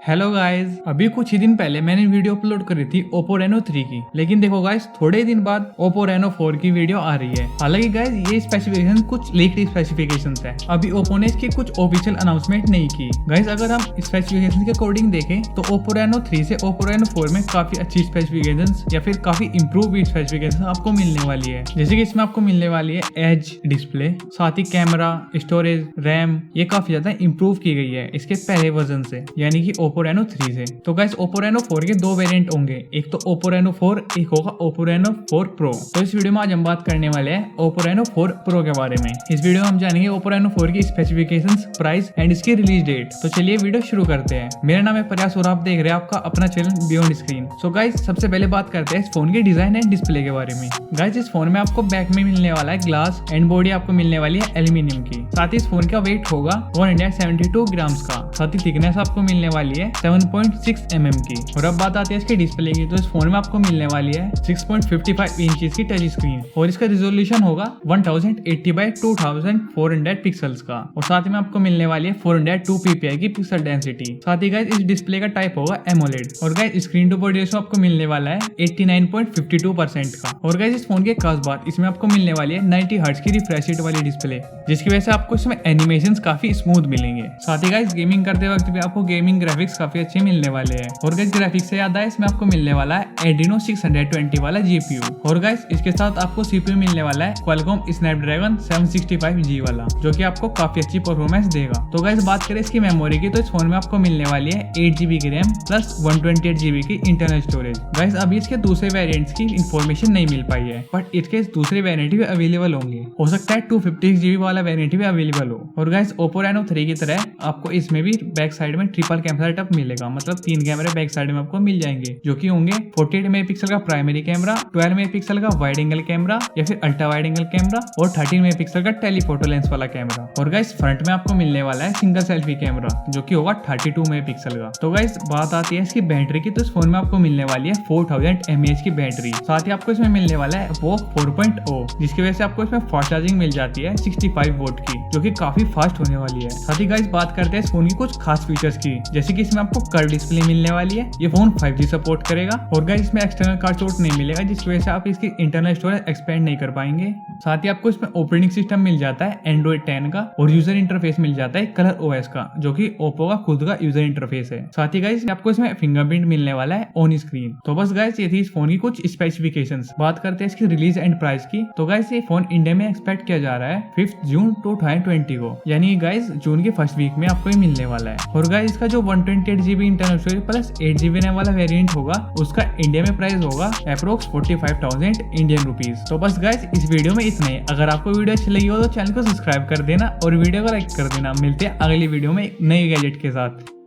Hello guys, अभी कुछ ही दिन पहले मैंने वीडियो अपलोड करी थी Oppo Reno 3 की, लेकिन देखो गाइस थोड़े ही दिन बाद Oppo Reno 4 की वीडियो आ रही है। हालांकि गाइस ये स्पेसिफिकेशन कुछ लीक्ड स्पेसिफिकेशंस है, अभी Oppo ने इसकी कुछ ऑफिशियल अनाउंसमेंट नहीं की। गाइस अगर हम स्पेसिफिकेशन के अकॉर्डिंग देखें तो Oppo Reno 3 से Oppo Reno 4 में काफी अच्छी स्पेसिफिकेशंस या फिर काफी इंप्रूव स्पेसिफिकेशन आपको मिलने वाली है। जैसे कि इसमें आपको मिलने वाली है एज डिस्प्ले, साथ ही कैमरा, स्टोरेज, रैम ये काफी ज्यादा इंप्रूव की गई है इसके पहले वर्जन से, यानी कि Oppo Reno 3 से। तो गाइस Oppo Reno 4 के दो वेरिएंट होंगे, एक तो Oppo Reno 4, एक होगा Oppo Reno 4 Pro। तो इस वीडियो में आज हम बात करने वाले हैं Oppo Reno 4 Pro के बारे में। इस वीडियो में हम जानेंगे Oppo Reno 4 की स्पेसिफिकेशंस, प्राइस एंड इसकी रिलीज डेट। तो चलिए वीडियो शुरू करते हैं। मेरा नाम है प्रयास और आप देख रहे हैं आपका अपना channel beyond screen. So guys सबसे पहले बात करते हैं इस फोन के डिजाइन एंड डिस्प्ले के बारे में। गाइस इस फोन में आपको बैक में मिलने वाला है ग्लास एंड बॉडी आपको मिलने वाली है एल्यूमिनियम की। साथ ही इस फोन का वेट होगा 172 ग्राम्स का। साथ ही थिकनेस आपको मिलने वाली है 7.6 mm की। और अब बात आती है इसके डिस्प्ले की, तो इस फोन में आपको मिलने वाली है 6.55 इंचेस की टच स्क्रीन और इसका रिजोल्यूशन होगा 1080x2400 पिक्सल्स का। और साथ में आपको मिलने वाली है 402 ppi की पिक्सल डेंसिटी। साथ ही गाइस इस डिस्प्ले का टाइप होगा एमोलेड। और guys screen to body ratio आपको मिलने वाला है 89.52% का। और गाइस इस फोन की खास बात, इसमें आपको मिलने वाली है 90 हर्ट्ज की रिफ्रेश रेट वाली डिस्प्ले, जिसकी वजह से आपको इसमें एनिमेशंस काफी स्मूथ मिलेंगे। साथ ही गाइस गेमिंग करते वक्त भी आपको गेमिंग ग्राफिक्स काफी अच्छे मिलने वाले हैं। और गाइस ग्राफिक्स से याद है, इसमें आपको मिलने वाला है Adreno 620 वाला GPU। और गाइस इसके साथ आपको CPU मिलने वाला है Qualcomm Snapdragon 765G वाला, जो कि आपको काफी अच्छी परफॉर्मेंस देगा। तो गाइस बात करें इसकी मेमोरी की, तो इस फोन में आपको मिलने वाली है 8GB की रैम प्लस 128GB की इंटरनल स्टोरेज। गाइस अभी इसके दूसरे वेरिएंट्स की इंफॉर्मेशन नहीं मिल पाई है, बट इसके दूसरे वेरिएंट भी अवेलेबल होंगे। हो सकता है 256GB वाला वेरिएंट भी अवेलेबल हो। और गाइस Oppo Reno 3 की तरह आपको इसमें भी बैक साइड में ट्रिपल कैमरा सेटअप मिलेगा, मतलब 3 कैमरे बैक साइड में आपको मिल जाएंगे, जो कि होंगे 48 मेगापिक्सल का प्राइमरी कैमरा, 12 मेगापिक्सल का वाइड एंगल कैमरा या फिर अल्ट्रा वाइड एंगल कैमरा और 13 मेगापिक्सल का टेलीफोटो लेंस वाला कैमरा। और गाइस फ्रंट में आपको मिलने वाला है सिंगल सेल्फी कैमरा, जो कि होगा 32 मेगापिक्सल का। तो गाइस बात आती है इसकी बैटरी की, तो इस फोन में आपको मिलने वाली है 4000 mAh की बैटरी। साथ ही आपको इसमें मिलने वाला है Oppo 4.0, जिसकी वजह से आपको इसमें फास्ट चार्जिंग मिल जाती है 65 वोल्ट की, जो कि काफी फास्ट होने वाली है। साथ ही गाइस बात करते हैं इस फोन की कुछ खास फीचर्स की, जैसे कि इसमें आपको कर्व डिस्प्ले मिलने वाली है, ये फोन 5G सपोर्ट करेगा। और गाइस इसमें एक्सटर्नल कार्ड स्लॉट नहीं मिलेगा, जिसकी वजह से आप इसकी इंटरनल स्टोरेज एक्सपेंड नहीं कर पाएंगे। साथ ही आपको इसमें ऑपरेटिंग सिस्टम मिल जाता है Android 10 का और यूजर इंटरफेस मिल जाता है कलर OS का, जो कि Oppo का खुद का यूजर इंटरफेस है। साथ ही गाइस आपको इसमें फिंगरप्रिंट मिलने वाला है ऑन स्क्रीन। तो बस गाइस ये थी इस फोन की कुछ स्पेसिफिकेशंस। बात करते हैं इसकी रिलीज एंड प्राइस की, तो गाइस ये फोन इंडिया में एक्सपेक्ट किया जा रहा है 5 जून 2020 को, यानी गाइस जून के फर्स्ट वीक में आपको ये मिलने वाला है। और गाइस इसका जो 128GB internal storage plus 8GB RAM वाला वेरिएंट होगा, उसका इंडिया में प्राइस होगा अप्रोक्स 45,000 इंडियन रुपीज। तो बस गाइस इस वीडियो में इतना ही। अगर आपको वीडियो अच्छी लगी हो तो चैनल को सब्सक्राइब कर देना और वीडियो को लाइक कर देना। मिलते हैं अगली वीडियो में एक नई गैजेट के साथ।